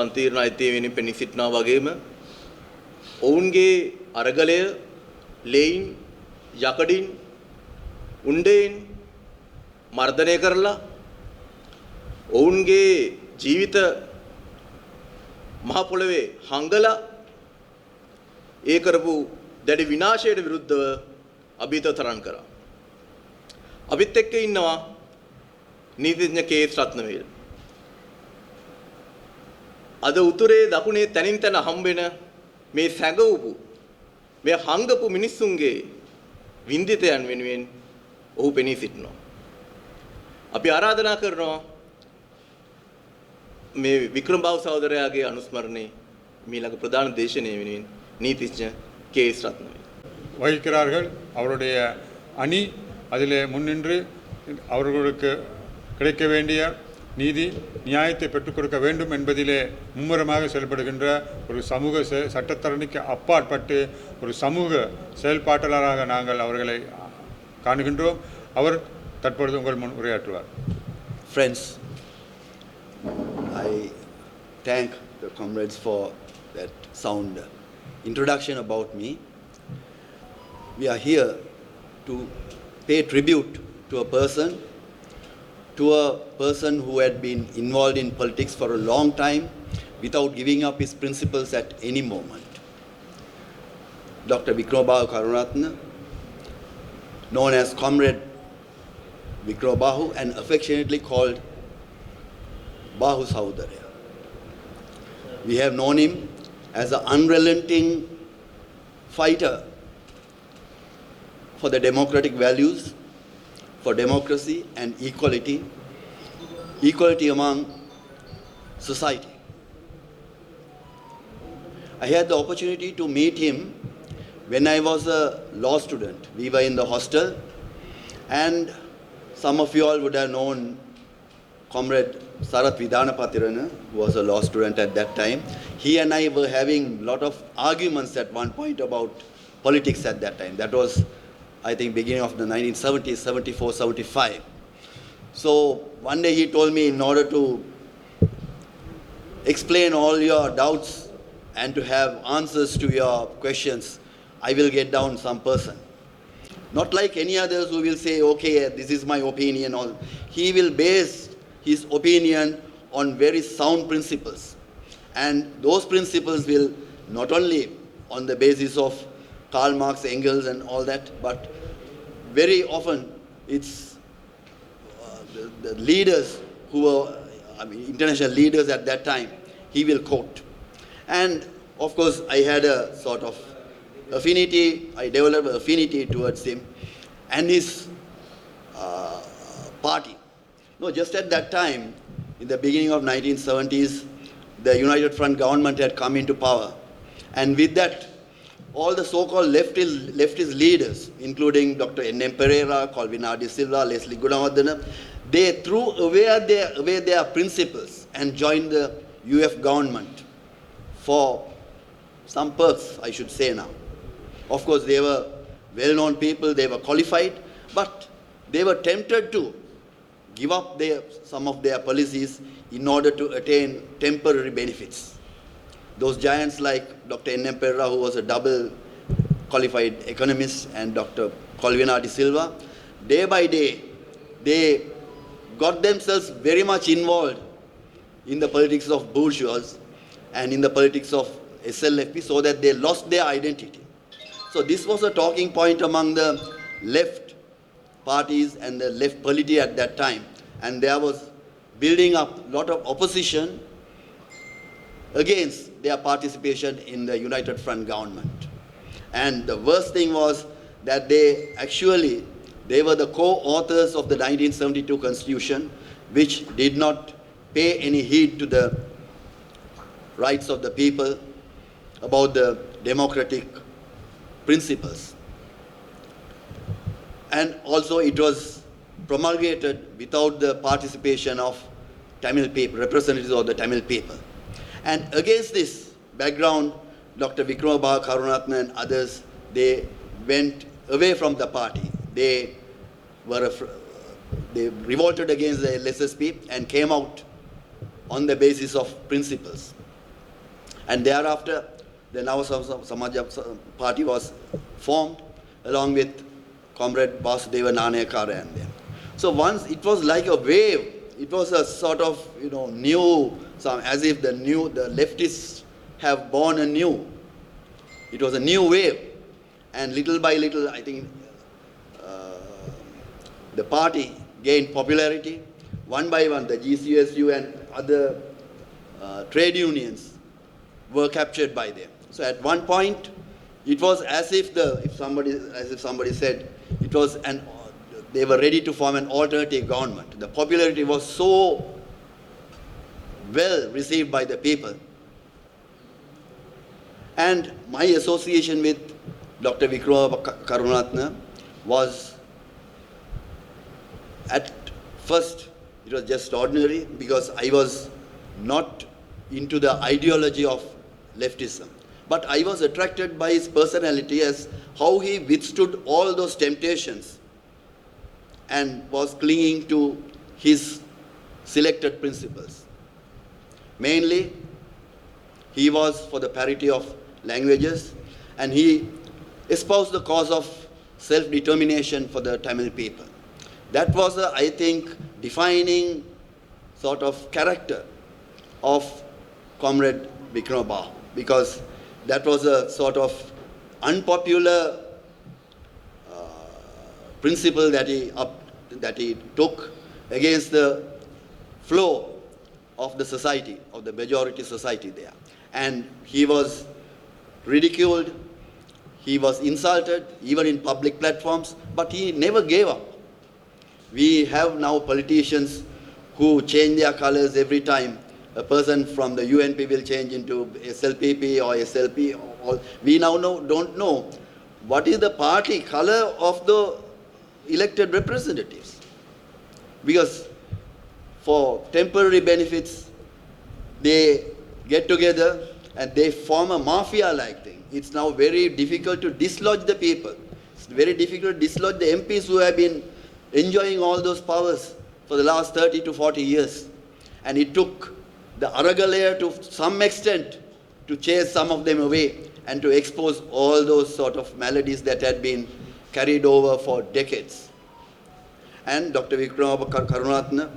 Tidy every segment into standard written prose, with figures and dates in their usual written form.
අන්තිර්ණ අයිතිය පෙනී සිටිනා වගේම ඔවුන්ගේ අරගලය ලේයින් යකඩින් උණ්ඩයෙන් මර්ධනය කරලා ඔවුන්ගේ ජීවිත මහ පොළවේ හංගලා ඒ කරපු දැඩි විනාශයට විරුද්ධව අභියෝග තරම් කරා. අපිත් එක්ක ඉන්නවා නීතිඥ කේ.එස්. රත්නවේල. අද උතුරේ දකුණේ තනින් තන හම්බෙන මේ සැඟවුපු මේ හංගපු මිනිස්සුන්ගේ වින්දිතයන් වෙනුවෙන් ඔහු පෙනී සිටිනවා. අපි ආරාධනා කරනවා මේ වික්‍රමබාහු සහෝදරයාගේ අනුස්මරණේ මීළඟ ප්‍රධාன දේශනය වෙනුවෙන් நீதிඥ கே.எஸ். ரத்னவேல் வகிக்கிறார்கள். அவருடைய அணி அதிலே முன்னின்று அவர்களுக்கு கிடைக்க வேண்டிய நீதி நியாயத்தை பெற்றுக் கொடுக்க வேண்டும் என்பதிலே மும்முரமாக செயல்படுகின்ற ஒரு சமூக சட்டத்தரணிக்கு அப்பாற்பட்டு ஒரு சமூக செயல்பாட்டாளராக நாங்கள் அவர்களை காணுகின்றோம். அவர் தற்பொழுது உங்கள் முன் உரையாற்றுவார். Friends, I thank the comrades for that sound introduction about me. We are here to pay tribute to a person who had been involved in politics for a long time without giving up his principles at any moment. Dr. Vickramabahu Karunarathne, known as Comrade Vickramabahu and affectionately called Bahu Sahodaraya. We have known him as an unrelenting fighter for the democratic values, for democracy and equality among society. I had the opportunity to meet him when I was a law student. We were in the hostel, and some of you all would have known Comrade Vidanapathirana, who was a law student at that time. He and I were having a lot of arguments at one point about politics at that time. That was, I think, beginning of the 1970s, 74, 75. So one day he told me, in order to explain all your doubts and to have answers to your questions, I will get down some person. Not like any others who will say, okay, this is my opinion. All. He will base his opinion on very sound principles. And those principles will not only on the basis of Karl Marx, Engels and all that, but very often it's the leaders who were international leaders at that time, he will quote. And of course I had a sort of affinity, I developed an affinity towards him and his party. No, just at that time, in the beginning of 1970s, the United Front government had come into power. And with that, all the so-called leftist leaders, including Dr. N.M. Pereira, Colvina de Silva, Leslie Gunawadana, they threw away their principles and joined the UF government for some perks, I should say now. Of course, they were well-known people, they were qualified, but they were tempted to give up some of their policies in order to attain temporary benefits. Those giants like Dr. N.M. Pereira, who was a double qualified economist, and Dr. Colvina de Silva, day by day, they got themselves very much involved in the politics of bourgeois and in the politics of SLFP so that they lost their identity. So this was a talking point among the left parties and the left polity at that time. And there was building up a lot of opposition against their participation in the United Front government. And the worst thing was that they were the co-authors of the 1972 Constitution, which did not pay any heed to the rights of the people, about the democratic principles. And also it was promulgated without the participation of Tamil people, representatives of the Tamil people. And against this background, Dr. Vickramabahu Karunarathne and others, they went away from the party. They revolted against the LSSP and came out on the basis of principles. And thereafter, the Nava Sama Samaja Party was formed along with Comrade Bahu Karunarathne and them. So once it was like a wave, it was a sort of, new, as if the leftists have born anew. It was a new wave. And little by little, I think, the party gained popularity. One by one, the GCSU and other trade unions were captured by them. So at one point, it was as if somebody said, it was they were ready to form an alternative government. The popularity was so well received by the people. And my association with Dr. Vickramabahu Karunarathne was, at first, it was just ordinary because I was not into the ideology of leftism. But I was attracted by his personality as how he withstood all those temptations and was clinging to his selected principles. Mainly, he was for the parity of languages, and he espoused the cause of self-determination for the Tamil people. That was, I think, defining sort of character of Comrade Vickramabahu, because that was a sort of unpopular principle that he took against the flow of the society, of the majority society there. And he was ridiculed, he was insulted, even in public platforms, but he never gave up. We have now politicians who change their colors every time. A person from the UNP will change into SLPP or SLP. We now don't know what is the party color of the elected representatives. Because for temporary benefits, they get together and they form a mafia-like thing. It's now very difficult to dislodge the people. It's very difficult to dislodge the MPs who have been enjoying all those powers for the last 30 to 40 years. And it took the Aragalaya to some extent to chase some of them away and to expose all those sort of maladies that had been carried over for decades. And Dr. Vickramabahu Karunarathne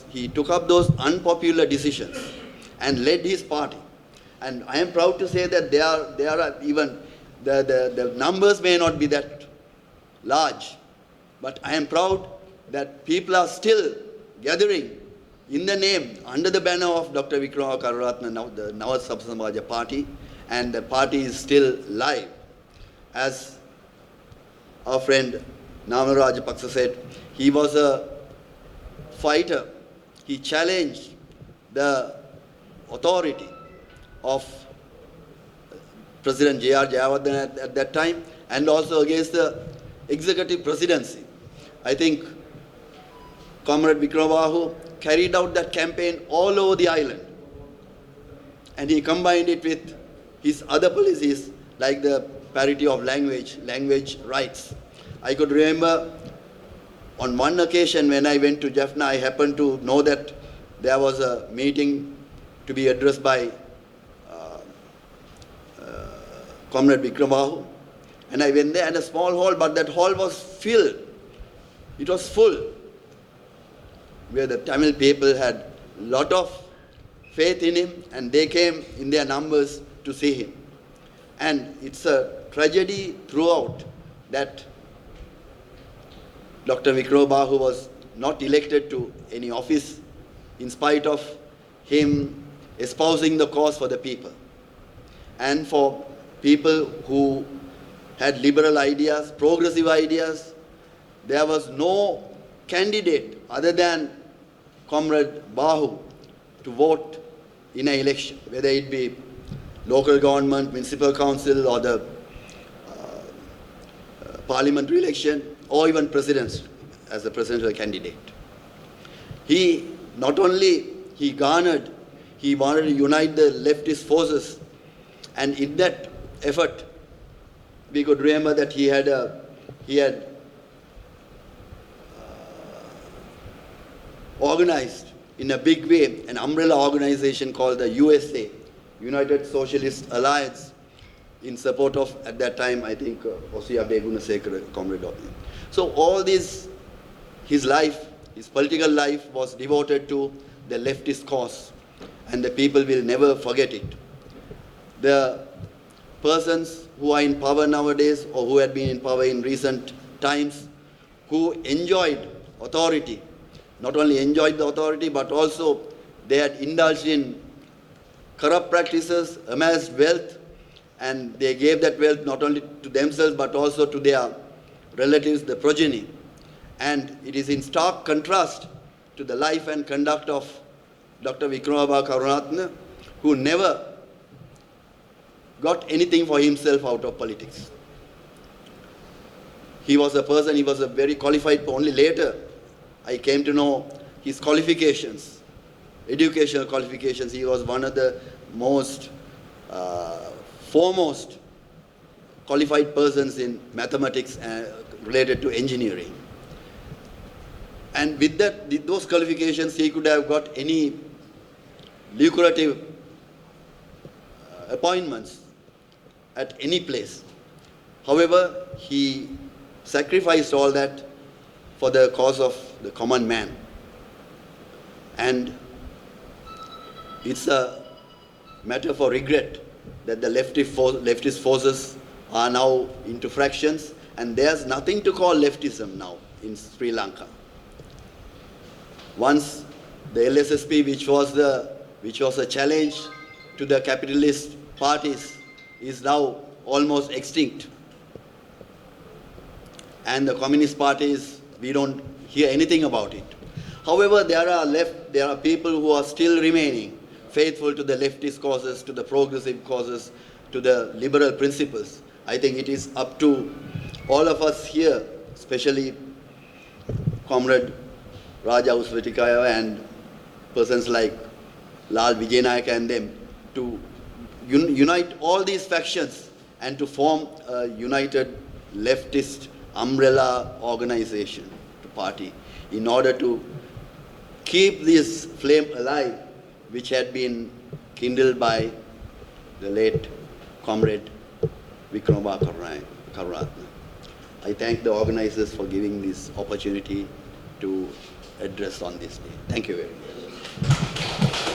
he took up those unpopular decisions and led his party. And I am proud to say that there are even, the numbers may not be that large, but I am proud that people are still gathering in the name, under the banner of Dr. Vickramabahu Karunarathne, now the Nava Sama Samaja Party, and the party is still live. As our friend Namal Rajapaksa said, he was a fighter. He challenged the authority of President J.R. Jayawardena at that time, and also against the executive presidency. I think Comrade Vickramabahu carried out that campaign all over the island. And he combined it with his other policies like the parity of language rights. I could remember on one occasion when I went to Jaffna, I happened to know that there was a meeting to be addressed by Comrade Vickramabahu. And I went there in a small hall, but that hall was filled. It was full, where the Tamil people had a lot of faith in him, and they came in their numbers to see him. And it's a tragedy throughout that Dr. Vickramabahu was not elected to any office in spite of him espousing the cause for the people. And for people who had liberal ideas, progressive ideas, there was no candidate other than Comrade Bahu to vote in an election, whether it be local government, municipal council, or the parliamentary election, or even presidents as the presidential candidate. He not only he wanted to unite the leftist forces, and in that effort, we could remember that he had organized in a big way an umbrella organization called the USA, United Socialist Alliance in support of, at that time, I think, Osia Begunasekara, Comrade Bahu. So all this, his life, his political life was devoted to the leftist cause, and the people will never forget it. The persons who are in power nowadays, or who had been in power in recent times, who enjoyed authority, not only enjoyed the authority, but also they had indulged in corrupt practices, amassed wealth, and they gave that wealth not only to themselves, but also to their relatives, the progeny. And it is in stark contrast to the life and conduct of Dr. Vickramabahu Karunarathne, who never got anything for himself out of politics. He was a person, he was a very qualified, only later I came to know his qualifications, educational qualifications. He was one of the most foremost qualified persons in mathematics related to engineering. And with that, with those qualifications, he could have got any lucrative appointments at any place. However, he sacrificed all that for the cause of the common man. And it's a matter for regret that the leftist forces are now into fractions, and there's nothing to call leftism now in Sri Lanka. Once the LSSP, which was a challenge to the capitalist parties, is now almost extinct. And the communist parties, we don't hear anything about it. However, there are people who are still remaining faithful to the leftist causes, to the progressive causes, to the liberal principles. I think it is up to all of us here, especially Comrade Raja Usvatikaya and persons like Lal Vijayanayaka and them, to unite all these factions and to form a united leftist umbrella organization, party, in order to keep this flame alive, which had been kindled by the late Comrade Vickramabahu Karunarathne. I thank the organizers for giving this opportunity to address on this day. Thank you very much.